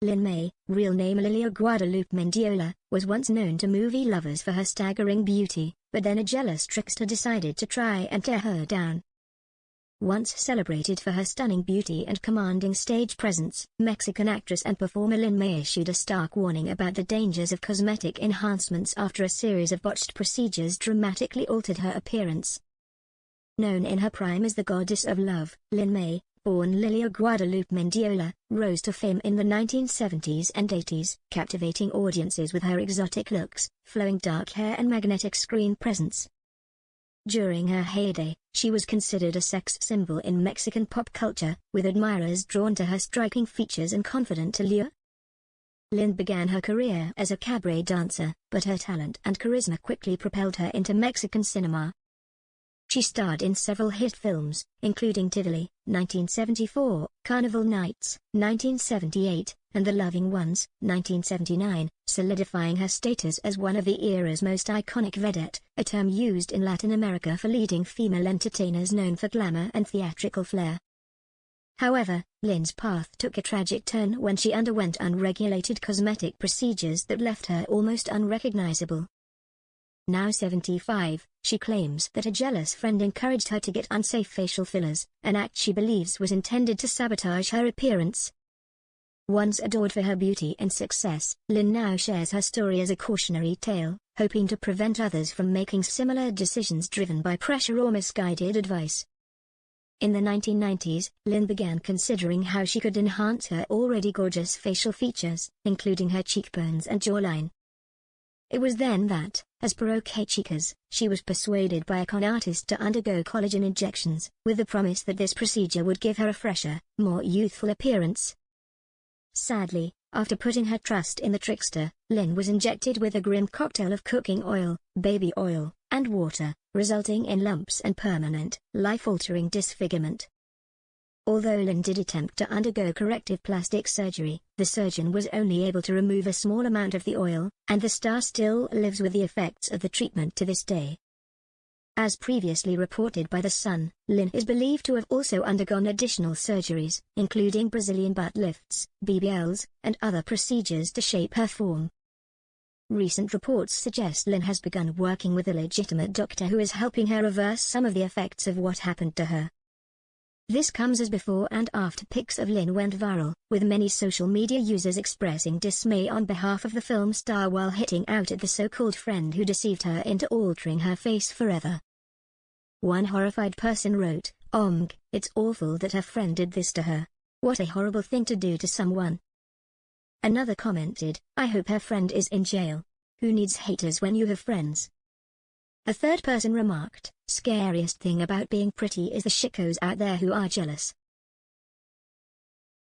Lyn May, real name Lilia Guadalupe Mendiola, was once known to movie lovers for her staggering beauty, but then a jealous trickster decided to try and tear her down. Once celebrated for her stunning beauty and commanding stage presence, Mexican actress and performer Lyn May issued a stark warning about the dangers of cosmetic enhancements after a series of botched procedures dramatically altered her appearance. Known in her prime as the goddess of love, Lyn May, born Lilia Guadalupe Mendiola, rose to fame in the 1970s and 80s, captivating audiences with her exotic looks, flowing dark hair and magnetic screen presence. During her heyday, she was considered a sex symbol in Mexican pop culture, with admirers drawn to her striking features and confident allure. Lyn began her career as a cabaret dancer, but her talent and charisma quickly propelled her into Mexican cinema. She starred in several hit films, including Tivoli, 1974, Carnival Nights, 1978, and The Loving Ones, 1979, solidifying her status as one of the era's most iconic vedette, a term used in Latin America for leading female entertainers known for glamour and theatrical flair. However, Lyn's path took a tragic turn when she underwent unregulated cosmetic procedures that left her almost unrecognizable. Now 75, she claims that a jealous friend encouraged her to get unsafe facial fillers, an act she believes was intended to sabotage her appearance. Once adored for her beauty and success, Lyn now shares her story as a cautionary tale, hoping to prevent others from making similar decisions driven by pressure or misguided advice. In the 1990s, Lyn began considering how she could enhance her already gorgeous facial features, including her cheekbones and jawline. It was then that, as per OK Chicas, she was persuaded by a con artist to undergo collagen injections, with the promise that this procedure would give her a fresher, more youthful appearance. Sadly, after putting her trust in the trickster, Lyn was injected with a grim cocktail of cooking oil, baby oil, and water, resulting in lumps and permanent, life-altering disfigurement. Although Lyn did attempt to undergo corrective plastic surgery, the surgeon was only able to remove a small amount of the oil, and the star still lives with the effects of the treatment to this day. As previously reported by The Sun, Lyn is believed to have also undergone additional surgeries, including Brazilian butt lifts, BBLs, and other procedures to shape her form. Recent reports suggest Lyn has begun working with a legitimate doctor who is helping her reverse some of the effects of what happened to her. This comes as before and after pics of Lyn went viral, with many social media users expressing dismay on behalf of the film star while hitting out at the so-called friend who deceived her into altering her face forever. One horrified person wrote, it's awful that her friend did this to her. What a horrible thing to do to someone." Another commented, "I hope her friend is in jail. Who needs haters when you have friends?" A third person remarked, "Scariest thing about being pretty is the shickos out there who are jealous."